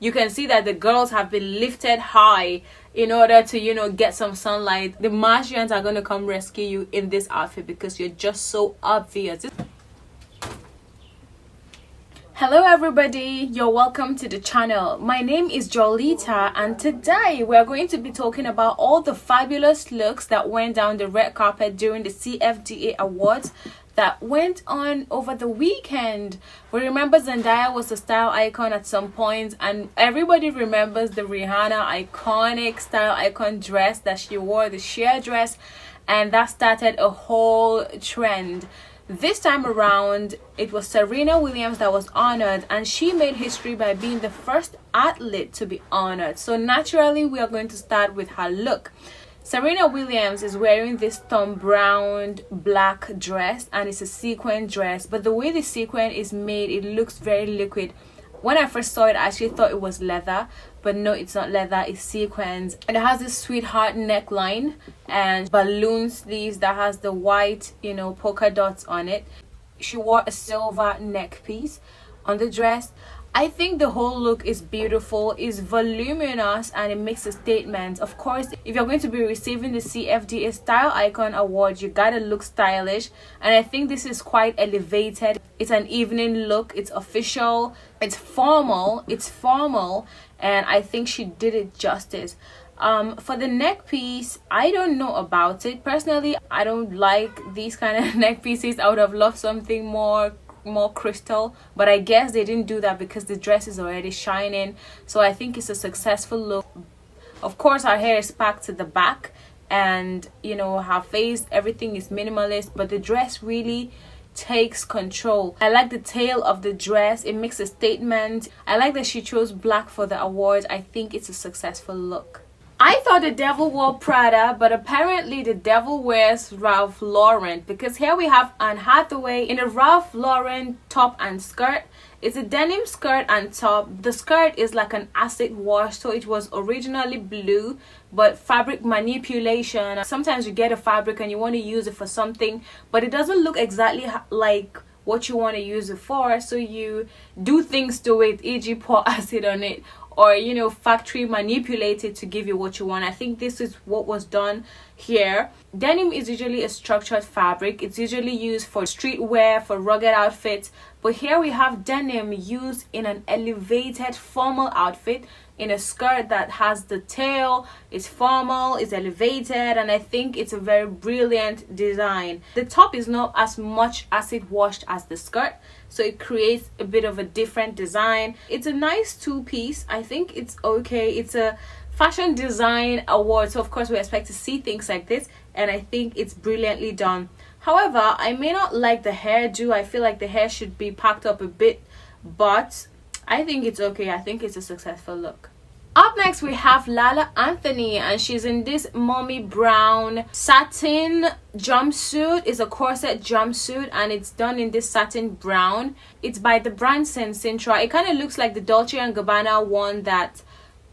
You can see that the girls have been lifted high in order to, get some sunlight. The Martians are going to come rescue you in this outfit because you're just so obvious. Hello everybody, you're welcome to the channel. My name is Jolita and today we're going to be talking about all the fabulous looks that went down the red carpet during the CFDA awards that went on over the weekend. We remember Zendaya was a style icon at some point, and everybody remembers the Rihanna iconic style icon dress that she wore, the sheer dress, and that started a whole trend. This time around, it was Serena Williams that was honored, and she made history by being the first athlete to be honored. So naturally, we are going to start with her look. Serena Williams is wearing this thumb brown black dress, and it's a sequin dress, but the way the sequin is made, it looks very liquid. When I first saw it, I actually thought it was leather, but no, it's not leather, it's sequins. And it has this sweetheart neckline and balloon sleeves that has the white, polka dots on it. She wore a silver neck piece on the dress. I think the whole look is beautiful, is voluminous, and it makes a statement. Of course, if you're going to be receiving the CFDA Style Icon Award, you gotta look stylish, and I think this is quite elevated. It's an evening look, it's official, it's formal, and I think she did it justice. For the neck piece, I don't know about it. Personally, I don't like these kind of neck pieces. I would have loved something more crystal, but I guess they didn't do that because the dress is already shining, so I think it's a successful look. Of course, her hair is packed to the back, and her face, everything is minimalist, but the dress really takes control. I like the tail of the dress, it makes a statement. I like that she chose black for the awards. I think it's a successful look. I thought the devil wore Prada, but apparently the devil wears Ralph Lauren, because here we have Anne Hathaway in a Ralph Lauren top and skirt. It's a denim skirt and top. The skirt is like an acid wash, so it was originally blue, but fabric manipulation. Sometimes you get a fabric and you want to use it for something, but it doesn't look exactly like what you want to use it for, so you do things to it, e.g. pour acid on it, or factory manipulate it to give you what you want. I think this is what was done here. Denim is usually a structured fabric. It's usually used for streetwear, for rugged outfits, but here we have denim used in an elevated formal outfit, in a skirt that has the tail, it's formal, it's elevated, and I think it's a very brilliant design. The top is not as much acid washed as the skirt, so it creates a bit of a different design. It's a nice two-piece. I think it's okay. It's a fashion design award, so of course we expect to see things like this, and I think it's brilliantly done. However, I may not like the hairdo. I feel like the hair should be packed up a bit, but I think it's okay. I think it's a successful look. Up next, we have Lala Anthony, and she's in this mommy brown satin jumpsuit. It's a corset jumpsuit, and it's done in this satin brown. It's by the brand Sintra. It kind of looks like the Dolce & Gabbana one that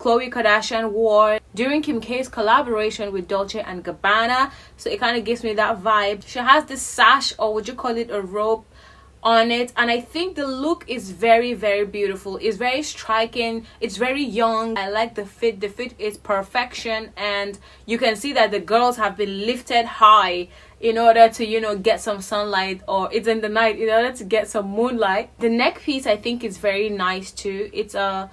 Khloe Kardashian wore during Kim K's collaboration with Dolce & Gabbana. So it kind of gives me that vibe. She has this sash, or would you call it a rope, on it, and I think the look is very, very beautiful. It's very striking, it's very young. I like the fit. The fit is perfection, and you can see that the girls have been lifted high in order to get some sunlight, or it's in the night, in order to get some moonlight. The neck piece, I think, is very nice too. It's a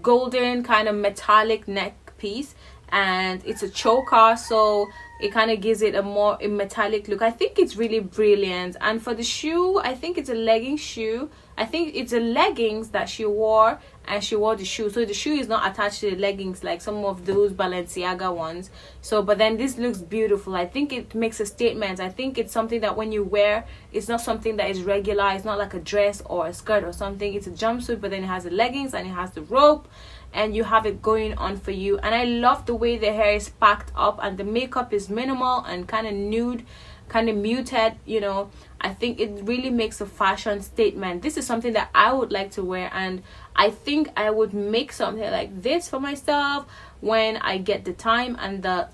golden kind of metallic neck piece, and it's a choker, so it kind of gives it a metallic look. I think it's really brilliant. And for the shoe, I think it's a legging shoe. I think it's a leggings that she wore, and she wore the shoe, so the shoe is not attached to the leggings like some of those Balenciaga ones. So but then this looks beautiful. I think it makes a statement. I think it's something that when you wear, it's not something that is regular. It's not like a dress or a skirt or something. It's a jumpsuit, but then it has the leggings and it has the rope, and you have it going on for you. And I love the way the hair is packed up, and the makeup is minimal and kind of nude, kind of muted. I think it really makes a fashion statement. This is something that I would like to wear, and I think I would make something like this for myself when I get the time and the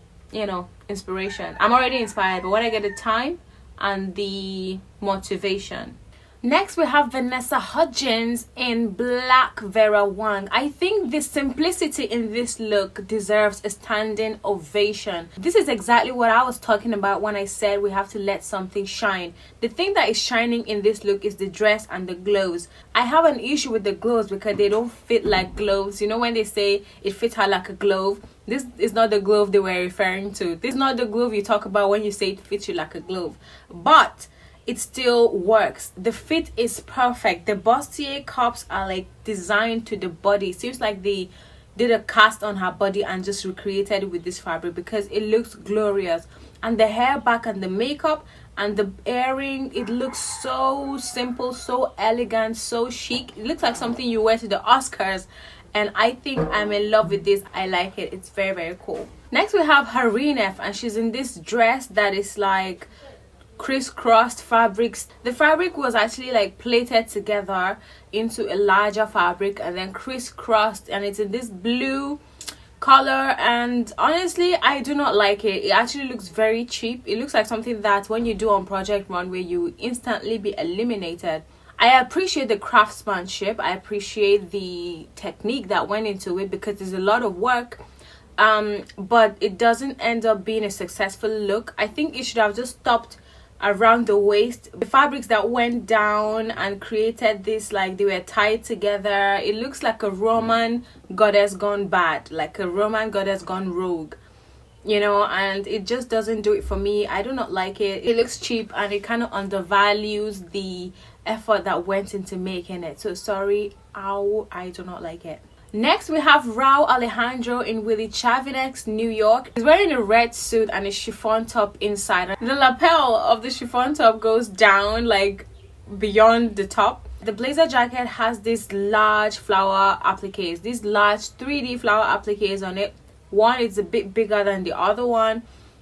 inspiration. I'm already inspired, but when I get the time and the motivation. Next, we have Vanessa Hudgens in Black Vera Wang. I think the simplicity in this look deserves a standing ovation. This is exactly what I was talking about when I said we have to let something shine. The thing that is shining in this look is the dress and the gloves. I have an issue with the gloves because they don't fit like gloves. You know when they say it fits her like a glove? This is not the glove they were referring to. This is not the glove you talk about when you say it fits you like a glove. But it still works. The fit is perfect. The bustier cups are like designed to the body. It seems like they did a cast on her body and just recreated it with this fabric because it looks glorious. And the hair back and the makeup and the earring, it looks so simple, so elegant, so chic. It looks like something you wear to the Oscars, and I think I'm in love with this. I like it. It's very, very cool. Next we have Harina, and she's in this dress that is like crisscrossed fabrics. The fabric was actually like plaited together into a larger fabric and then crisscrossed, and it's in this blue color, and honestly I do not like it. It actually looks very cheap. It looks like something that when you do on Project Runway you will instantly be eliminated. I appreciate the craftsmanship, I appreciate the technique that went into it because there's a lot of work, but it doesn't end up being a successful look. I think it should have just stopped around the waist. The fabrics that went down and created this, like they were tied together, it looks like a Roman goddess gone bad, like a Roman goddess gone rogue, you know, and it just doesn't do it for me. I do not like it. It looks cheap and it kind of undervalues the effort that went into making it. So sorry, I do not like it. Next, we have Ral Alejandro in Willie Chavinek's New York. He's wearing a red suit and a chiffon top inside. The lapel of the chiffon top goes down like beyond the top. The blazer jacket has these large flower appliques, these large 3D flower appliques on it. One is a bit bigger than the other one,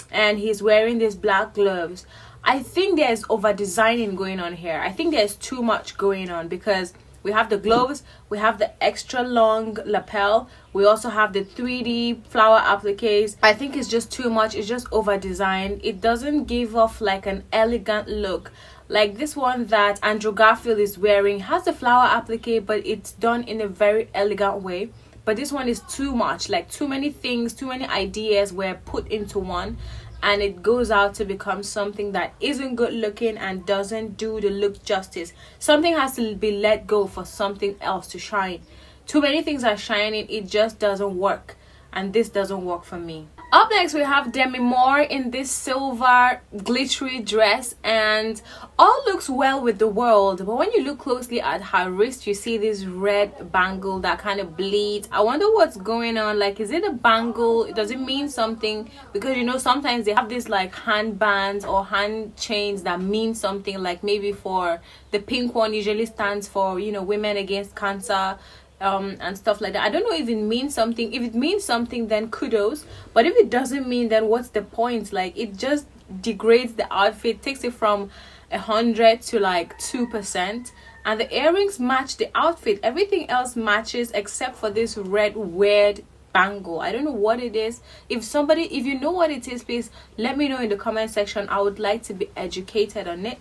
and he's wearing these black gloves. I think there's over designing going on here. I think there's too much going on because we have the gloves, we have the extra long lapel, we also have the 3D flower appliques. I think it's just too much. It's just over designed. It doesn't give off like an elegant look. Like this one that Andrew Garfield is wearing has the flower applique, but it's done in a very elegant way. But this one is too much, like too many things, too many ideas were put into one, and it goes out to become something that isn't good looking and doesn't do the look justice. Something has to be let go for something else to shine. Too many things are shining, it just doesn't work, and this doesn't work for me. Up next, we have Demi Moore in this silver glittery dress, and all looks well with the world, but when you look closely at her wrist, you see this red bangle that kind of bleeds. I wonder what's going on. Like, is it a bangle? Does it mean something? Because you know sometimes they have this like hand bands or hand chains that mean something, like maybe for the pink one usually stands for, you know, women against cancer, and stuff like that. I don't know if it means something. If it means something, then kudos, but if it doesn't mean, then what's the point? Like, it just degrades the outfit, takes it from 100 to like 2%, and the earrings match the outfit. Everything else matches except for this red weird bangle. I don't know what it is. If you know what it is, please let me know in the comment section. I would like to be educated on it.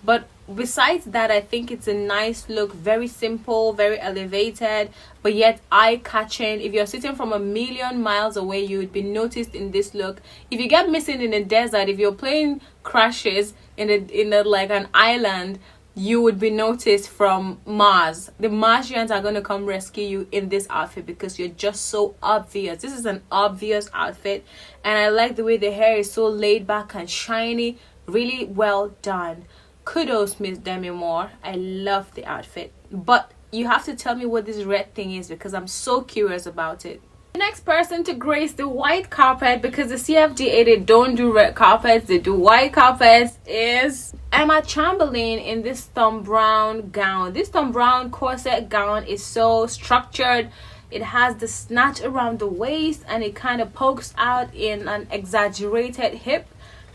But besides that, I think it's a nice look, very simple, very elevated, but yet eye-catching. If you're sitting from a million miles away, you would be noticed in this look. If you get missing in the desert, if your plane crashes in a like an island, you would be noticed from Mars. The Martians are going to come rescue you in this outfit because you're just so obvious. This is an obvious outfit, and I like the way the hair is so laid back and shiny. Really well done. Kudos, Miss Demi Moore. I love the outfit, but you have to tell me what this red thing is because I'm so curious about it. The next person to grace the white carpet, because the CFDA, they don't do red carpets, they do white carpets, is Emma Chamberlain in this thumb brown gown. This thumb brown corset gown is so structured. It has the snatch around the waist and it kind of pokes out in an exaggerated hip,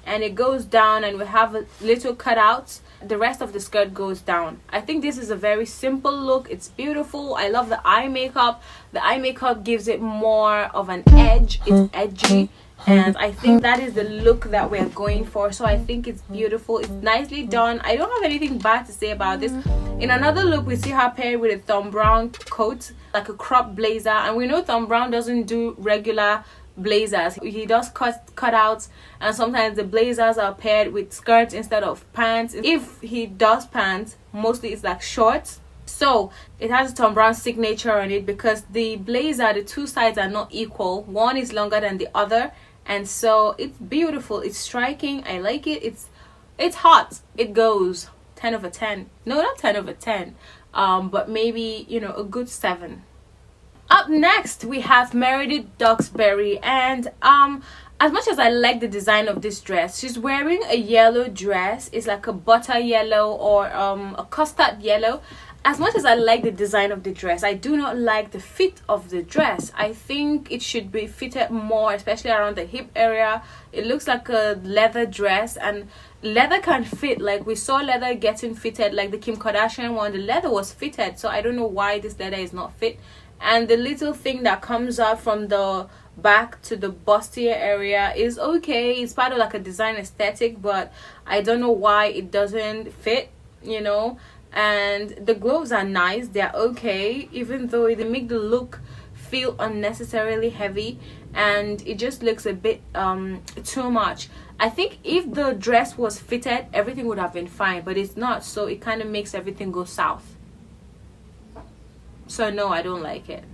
and it goes down, and we have a little cutouts. The rest of the skirt goes down. I think this is a very simple look. It's beautiful. I love the eye makeup. The eye makeup gives it more of an edge. It's edgy, and I think that is the look that we're going for. So I think it's beautiful, it's nicely done. I don't have anything bad to say about this. In another look, we see her paired with a Thom Browne coat, like a crop blazer, and we know Thom Browne doesn't do regular blazers. He does cutouts, and sometimes the blazers are paired with skirts instead of pants. If he does pants, mostly it's like shorts. So it has a Thom Browne signature on it, because the blazer, the two sides are not equal. One is longer than the other, and so it's beautiful, it's striking. I like it. It's hot. It goes 10 over 10. No, not 10 over 10, but maybe, you know, a good 7. Up next, we have Meredith Duckberry, and as much as I like the design of this dress, she's wearing a yellow dress. It's like a butter yellow or a custard yellow. As much as I like the design of the dress, I do not like the fit of the dress. I think it should be fitted more, especially around the hip area. It looks like a leather dress, and leather can fit. Like, we saw leather getting fitted, like the Kim Kardashian one. The leather was fitted, so I don't know why this leather is not fit. And the little thing that comes out from the back to the bustier area is okay. It's part of like a design aesthetic, but I don't know why it doesn't fit, you know. And the gloves are nice, they're okay, even though they make the look feel unnecessarily heavy, and it just looks a bit too much. I think if the dress was fitted, everything would have been fine, but it's not, so it kind of makes everything go south. So no, I don't like it.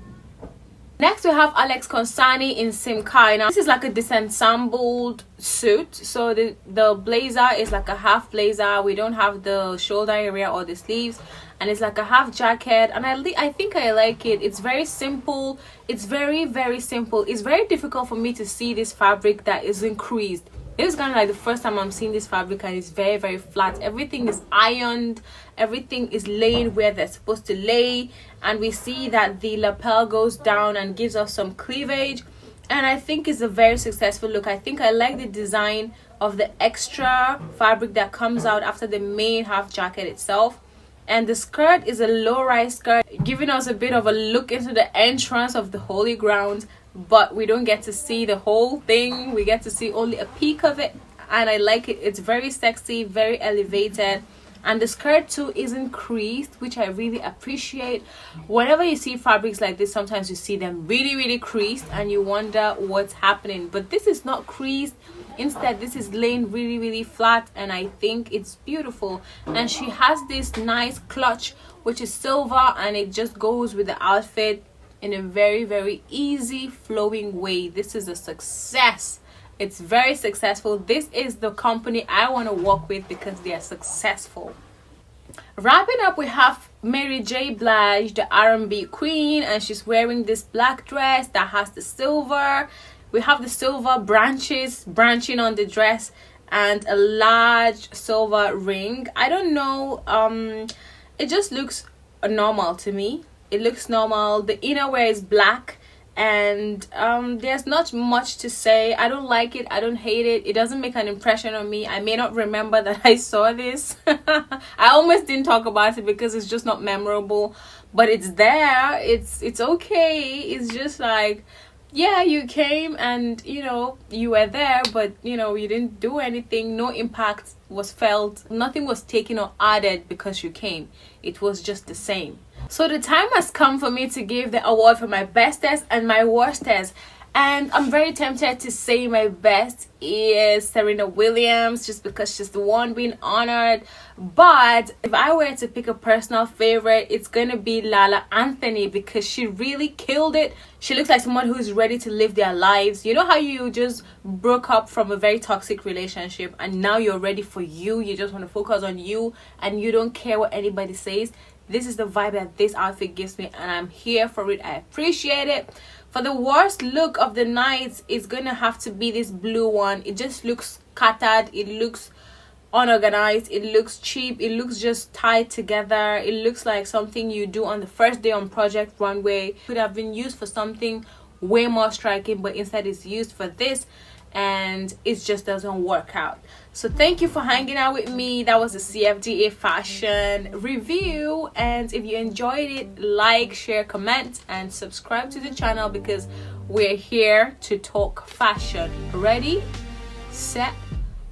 Next, we have Alex Consani in Simkai. Now, this is like a disensembled suit. So the blazer is like a half blazer. We don't have the shoulder area or the sleeves. And it's like a half jacket. And I think I like it. It's very simple. It's very, very simple. It's very difficult for me to see this fabric that isn't creased. It's kind of like the first time I'm seeing this fabric, and it's very, very flat. Everything is ironed, everything is laying where they're supposed to lay, and we see that the lapel goes down and gives us some cleavage, and I think it's a very successful look. I think I like the design of the extra fabric that comes out after the main half jacket itself. And the skirt is a low-rise skirt, giving us a bit of a look into the entrance of the holy ground, but we don't get to see the whole thing. We get to see only a peek of it, and I like it. It's very sexy, very elevated, and the skirt too isn't creased, which I really appreciate. Whenever you see fabrics like this, sometimes you see them really, really creased, and you wonder what's happening, but this is not creased. Instead, this is laying really, really flat, and I think it's beautiful. And she has this nice clutch, which is silver, and it just goes with the outfit in a very, very easy flowing way. This is a success. It's very successful. This is the company I want to work with because they are successful. Wrapping up, we have Mary J. Blige, the R&B queen, and she's wearing this black dress that has the silver. We have the silver branches branching on the dress and a large silver ring. I don't know, it just looks normal to me. It looks normal. The innerwear is black, and there's not much to say. I don't like it, I don't hate it. It doesn't make an impression on me. I may not remember that I saw this. I almost didn't talk about it because it's just not memorable, but it's there. It's okay. It's just like, yeah, you came and, you know, you were there, but, you know, you didn't do anything. No impact was felt. Nothing was taken or added because you came. It was just the same. So the time has come for me to give the award for my bestest and my worstest. And I'm very tempted to say my best is Serena Williams, just because she's the one being honored. But if I were to pick a personal favorite, it's gonna be Lala Anthony, because she really killed it. She looks like someone who's ready to live their lives. You know how you just broke up from a very toxic relationship and now you're ready for you. You just want to focus on you and you don't care what anybody says. This is the vibe that this outfit gives me, and I'm here for it. I appreciate it. For the worst look of the night, it's gonna have to be this blue one. It just looks scattered. It looks unorganized. It looks cheap. It looks just tied together. It looks like something you do on the first day on Project Runway. It could have been used for something way more striking, but instead it's used for this. and it just doesn't work out. So thank you for hanging out with me. That was the CFDA fashion review, and if you enjoyed it, like, share, comment, and subscribe to the channel because we're here to talk fashion. Ready, set,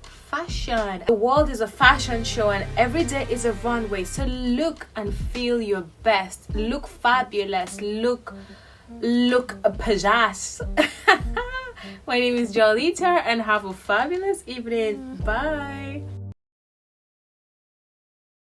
fashion. The world is a fashion show and every day is a runway, so look and feel your best. Look fabulous, look pizzazz. My name is Gealey and have a fabulous evening. Bye.